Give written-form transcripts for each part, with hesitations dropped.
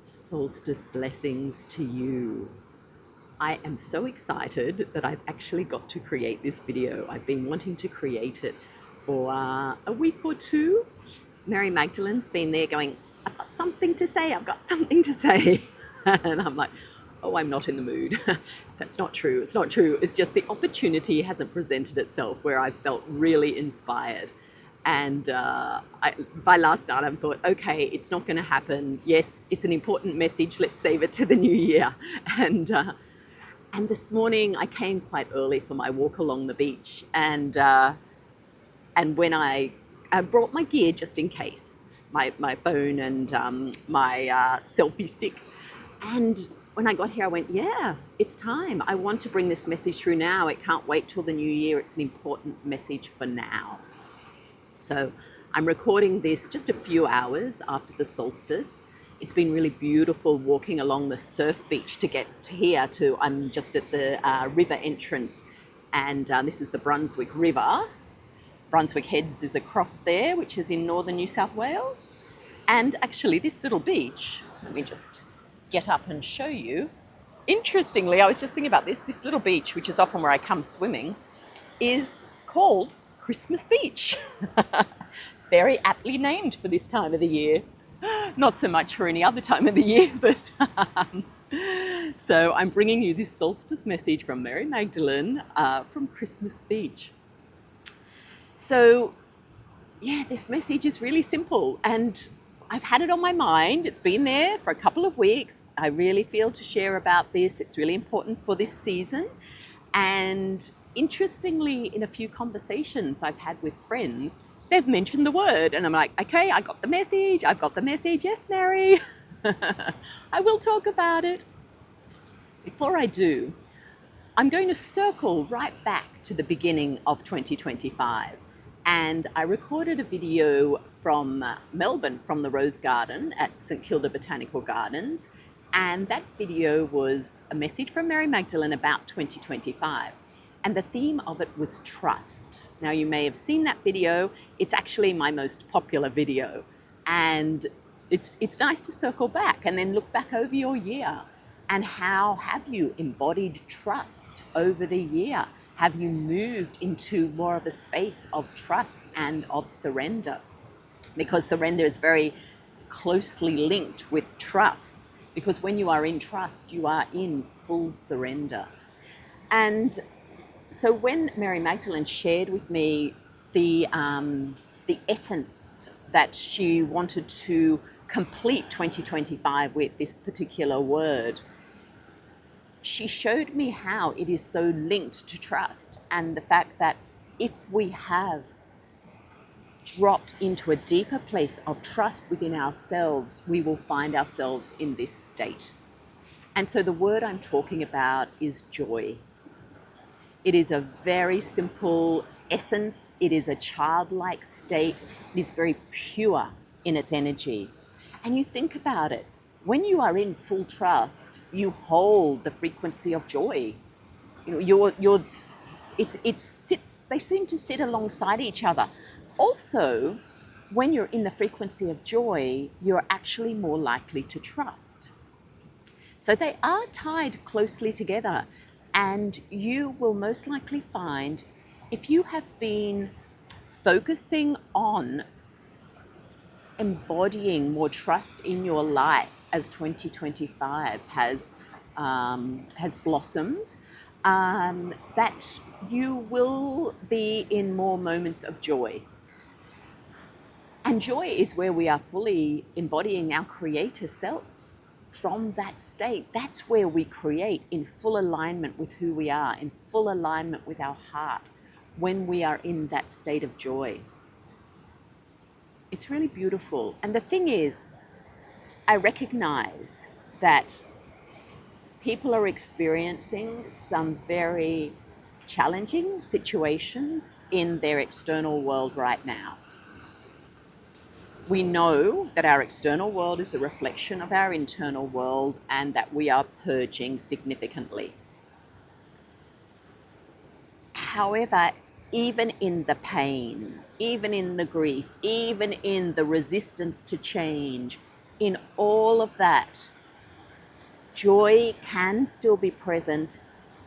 Solstice blessings to you. I am so excited that I've actually got to create this video. I've been wanting to create it for a week or two. Mary Magdalene's been there going, I've got something to say, I've got something to say. And I'm like, oh, I'm not in the mood. That's not true, it's not true. It's just the opportunity hasn't presented itself where I felt really inspired. And by last night, I thought, okay, it's not going to happen. Yes, it's an important message. Let's save it to the new year. And this morning, I came quite early for my walk along the beach. And when I brought my gear just in case, my phone and my selfie stick. And when I got here, I went, yeah, it's time. I want to bring this message through now. It can't wait till the new year. It's an important message for now. So I'm recording this just a few hours after the solstice. It's been really beautiful walking along the surf beach to get to here. I'm just at the river entrance, and this is the Brunswick River. Brunswick Heads is across there, which is in northern New South Wales. And actually this little beach, let me just get up and show you. Interestingly, I was just thinking about this little beach, which is often where I come swimming, is called Christmas Beach. Very aptly named for this time of the year. Not so much for any other time of the year, but so I'm bringing you this solstice message from Mary Magdalene from Christmas Beach. So yeah, this message is really simple, and I've had it on my mind. It's been there for a couple of weeks. I really feel to share about this. It's really important for this season. And interestingly, in a few conversations I've had with friends, they've mentioned the word, and I'm like, okay, I got the message. I've got the message. Yes, Mary. I will talk about it. Before I do, I'm going to circle right back to the beginning of 2025. And I recorded a video from Melbourne, from the Rose Garden at St Kilda Botanical Gardens. And that video was a message from Mary Magdalene about 2025. And the theme of it was trust. Now, you may have seen that video. It's actually my most popular video. And it's nice to circle back and then look back over your year. And how have you embodied trust over the year? Have you moved into more of a space of trust and of surrender? Because surrender is very closely linked with trust. Because when you are in trust, you are in full surrender. And so when Mary Magdalene shared with me the essence that she wanted to complete 2025 with, this particular word, she showed me how it is so linked to trust, and the fact that if we have dropped into a deeper place of trust within ourselves, we will find ourselves in this state. And so the word I'm talking about is joy. It is a very simple essence. It is a childlike state. It is very pure in its energy. And you think about it. When you are in full trust, you hold the frequency of joy. You know, they seem to sit alongside each other. Also, when you're in the frequency of joy, you're actually more likely to trust. So they are tied closely together, and you will most likely find, if you have been focusing on embodying more trust in your life as 2025 has blossomed, that you will be in more moments of joy. And joy is where we are fully embodying our creator self. From that state, that's where we create in full alignment with who we are, in full alignment with our heart, when we are in that state of joy. It's really beautiful. And the thing is, I recognize that people are experiencing some very challenging situations in their external world right now. We know that our external world is a reflection of our internal world, and that we are purging significantly. However, even in the pain, even in the grief, even in the resistance to change, in all of that, joy can still be present,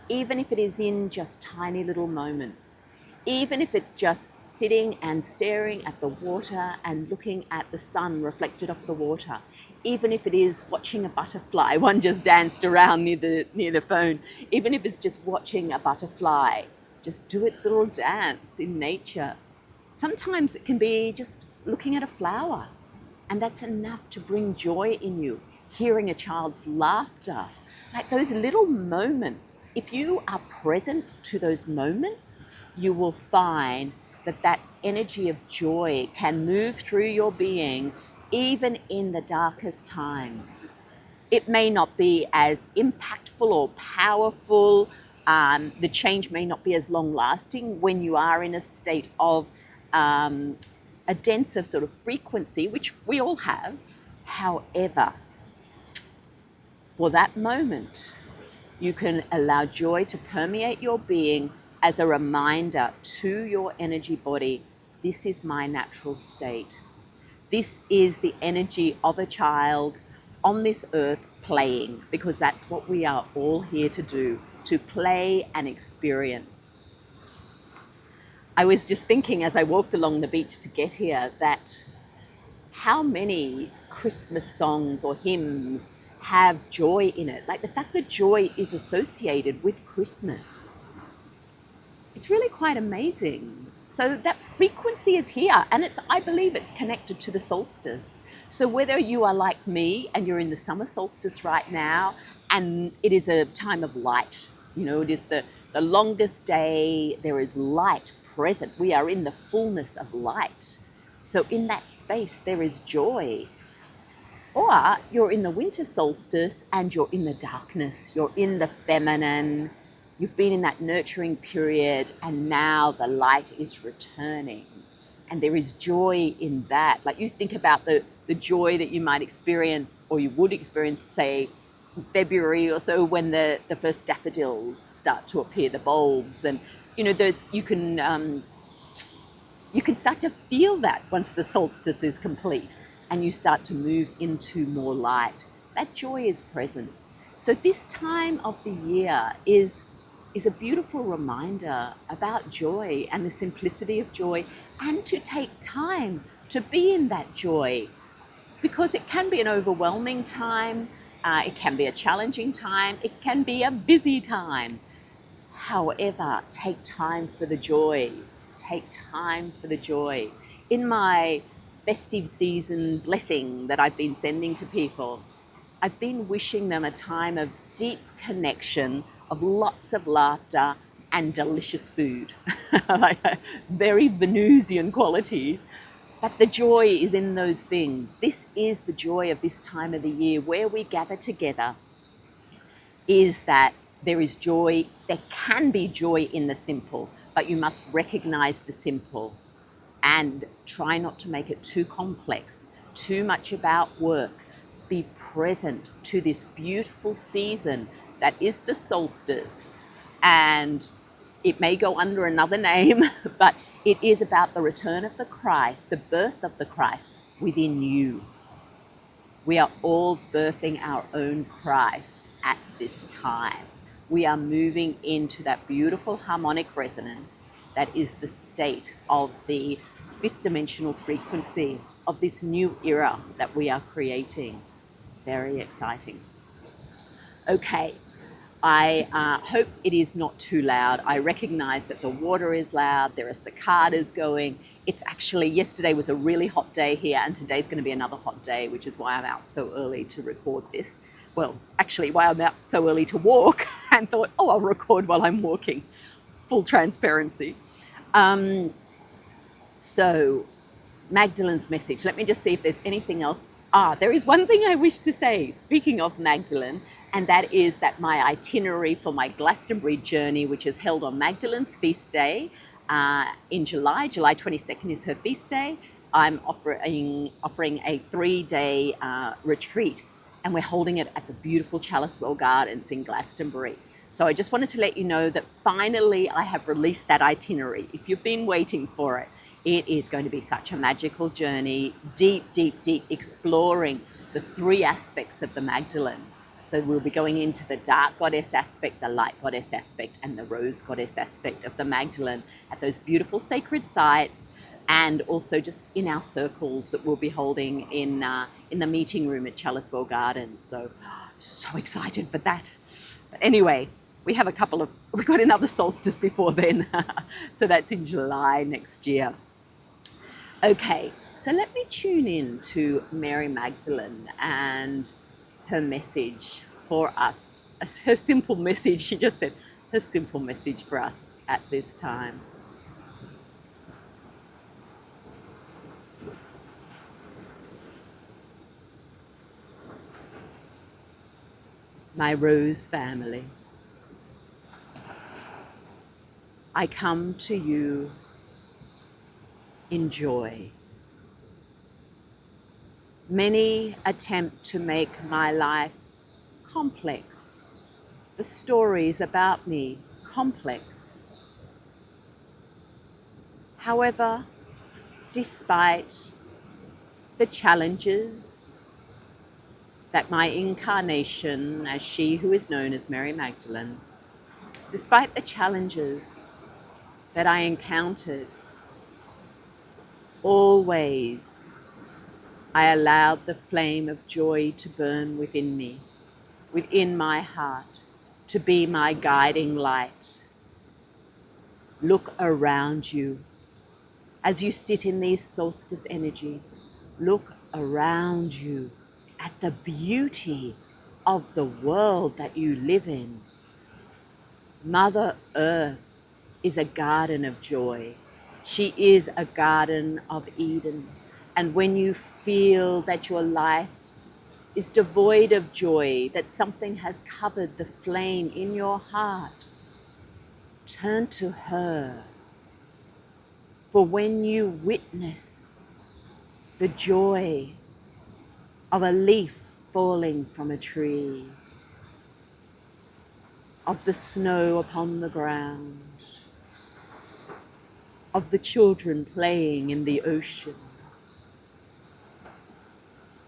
even if it is in just tiny little moments. Even if it's just sitting and staring at the water and looking at the sun reflected off the water. Even if it is watching a butterfly, one just danced around near the phone. Even if it's just watching a butterfly, just do its little dance in nature. Sometimes it can be just looking at a flower, and that's enough to bring joy in you. Hearing a child's laughter, like those little moments. If you are present to those moments, you will find that that energy of joy can move through your being even in the darkest times. It may not be as impactful or powerful. The change may not be as long lasting when you are in a state of a denser sort of frequency, which we all have. However, for that moment, you can allow joy to permeate your being as a reminder to your energy body, this is my natural state. This is the energy of a child on this earth playing, because that's what we are all here to do, to play and experience. I was just thinking as I walked along the beach to get here that how many Christmas songs or hymns have joy in it. Like the fact that joy is associated with Christmas. It's really quite amazing. So that frequency is here, and I believe it's connected to the solstice. So whether you are like me and you're in the summer solstice right now, and it is a time of light, it is the longest day, there is light present. We are in the fullness of light. So in that space, there is joy. Or you're in the winter solstice and you're in the darkness, you're in the feminine, you've been in that nurturing period, and now the light is returning. And there is joy in that. Like you think about the joy that you might experience, or you would experience, say, in February or so, when the first daffodils start to appear, the bulbs. And, you can start to feel that once the solstice is complete and you start to move into more light. That joy is present. So this time of the year is a beautiful reminder about joy and the simplicity of joy, and to take time to be in that joy, because it can be an overwhelming time, it can be a challenging time, it can be a busy time. However, take time for the joy. Take time for the joy. In my festive season blessing that I've been sending to people, I've been wishing them a time of deep connection, of lots of laughter and delicious food. Very Venusian qualities. But the joy is in those things. This is the joy of this time of the year where we gather together, is that there is joy. There can be joy in the simple, but you must recognize the simple and try not to make it too complex, too much about work. Be present to this beautiful season that is the solstice, and it may go under another name, but it is about the return of the Christ, the birth of the Christ within you. We are all birthing our own Christ at this time. We are moving into that beautiful harmonic resonance that is the state of the fifth dimensional frequency of this new era that we are creating. Very exciting. Okay, I hope it is not too loud. I recognize that the water is loud, there are cicadas going. It's actually, yesterday was a really hot day here, and today's going to be another hot day, which is why I'm out so early to record this. Well, actually, why I'm out so early to walk, and thought, I'll record while I'm walking. Full transparency. So, Magdalene's message. Let me just see if there's anything else. There is one thing I wish to say, speaking of Magdalene, and that is that my itinerary for my Glastonbury journey, which is held on Magdalene's feast day in July 22nd is her feast day. I'm offering a 3-day retreat, and we're holding it at the beautiful Chalicewell Gardens in Glastonbury. So I just wanted to let you know that finally I have released that itinerary. If you've been waiting for it, it is going to be such a magical journey, deep, deep, deep, exploring the 3 aspects of the Magdalene. So we'll be going into the dark goddess aspect, the light goddess aspect, and the rose goddess aspect of the Magdalene at those beautiful sacred sites, and also just in our circles that we'll be holding in the meeting room at Chalicewell Gardens. So excited for that. But anyway, we've got another solstice before then. So that's in July next year. Okay, so let me tune in to Mary Magdalene and her message for us. Her simple message, she just said, her simple message for us at this time. My Rose family, I come to you in joy. Many attempt to make my life complex, the stories about me complex. However, despite the challenges that my incarnation as she who is known as Mary Magdalene, despite the challenges that I encountered, always I allowed the flame of joy to burn within me, within my heart, to be my guiding light. Look around you. As you sit in these solstice energies, look around you at the beauty of the world that you live in. Mother Earth is a garden of joy. She is a garden of Eden. And when you feel that your life is devoid of joy, that something has covered the flame in your heart, turn to her. For when you witness the joy of a leaf falling from a tree, of the snow upon the ground, of the children playing in the ocean,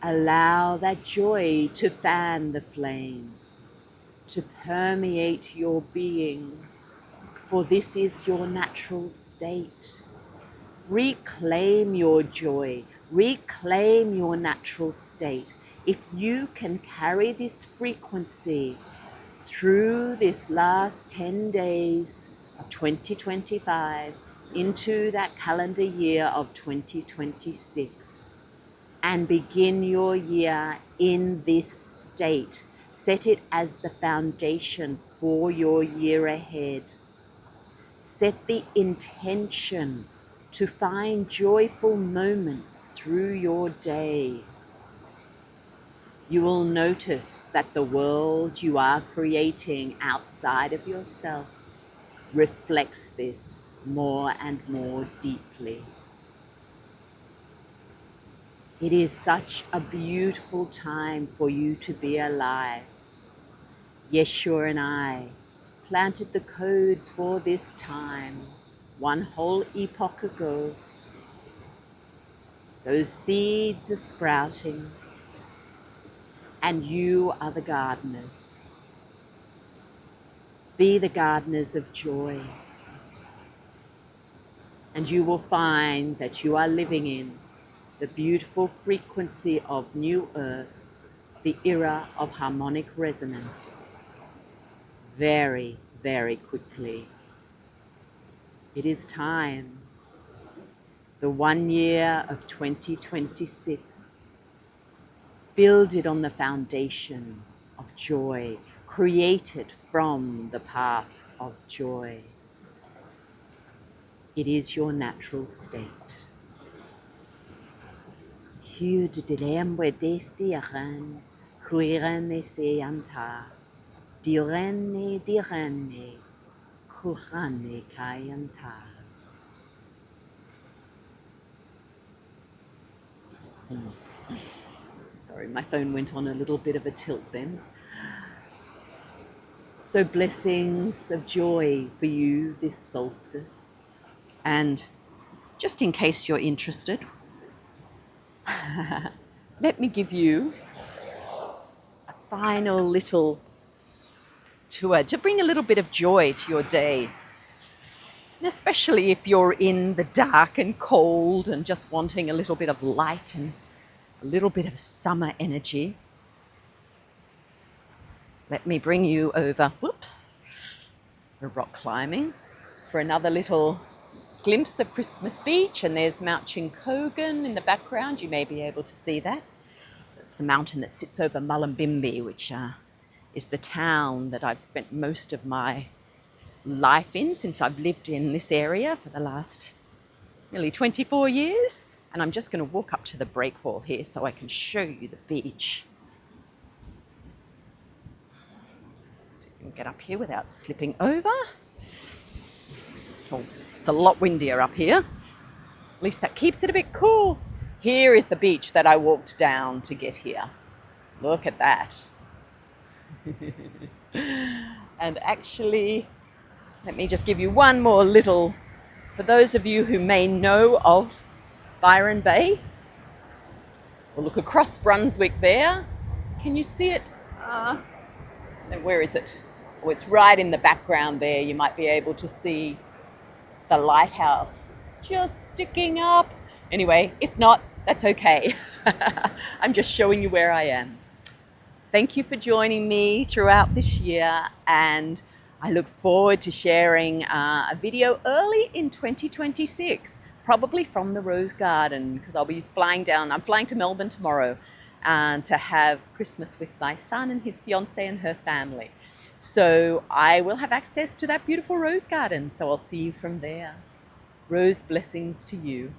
allow that joy to fan the flame, to permeate your being, for this is your natural state. Reclaim your joy, reclaim your natural state. If you can carry this frequency through this last 10 days of 2025 into that calendar year of 2026, and begin your year in this state, set it as the foundation for your year ahead. Set the intention to find joyful moments through your day. You will notice that the world you are creating outside of yourself reflects this more and more deeply. It is such a beautiful time for you to be alive. Yeshua and I planted the codes for this time one whole epoch ago. Those seeds are sprouting, and you are the gardeners. Be the gardeners of joy, and you will find that you are living in the beautiful frequency of New Earth, the era of harmonic resonance. Very, very quickly. It is time. The 1 year of 2026. Build it on the foundation of joy, created from the path of joy. It is your natural state. Hud dilem wedestiachen, kuirene seyanta, direne direne, kuhane kayanta. Sorry, my phone went on a little bit of a tilt then. So blessings of joy for you this solstice. And just in case you're interested, let me give you a final little tour to bring a little bit of joy to your day. And especially if you're in the dark and cold and just wanting a little bit of light and a little bit of summer energy. Let me bring you over, whoops, for rock climbing, for another little glimpse of Christmas Beach. And there's Mount Chincogan in the background. You may be able to see that. That's the mountain that sits over Mullumbimby, which is the town that I've spent most of my life in since I've lived in this area for the last nearly 24 years. And I'm just going to walk up to the break wall here so I can show you the beach. So you can get up here without slipping over. Oh, it's a lot windier up here. At least that keeps it a bit cool. Here is the beach that I walked down to get here. Look at that. And actually, let me just give you one more little, for those of you who may know of Byron Bay. We'll look across Brunswick there. Can you see it? Where is it? Oh, it's right in the background there. You might be able to see the lighthouse just sticking up. Anyway, if not, that's okay. I'm just showing you where I am. Thank you for joining me throughout this year, and I look forward to sharing a video early in 2026, probably from the Rose Garden, because I'll be flying down. I'm flying to Melbourne tomorrow to have Christmas with my son and his fiancée and her family. So I will have access to that beautiful Rose Garden, so I'll see you from there. Rose blessings to you.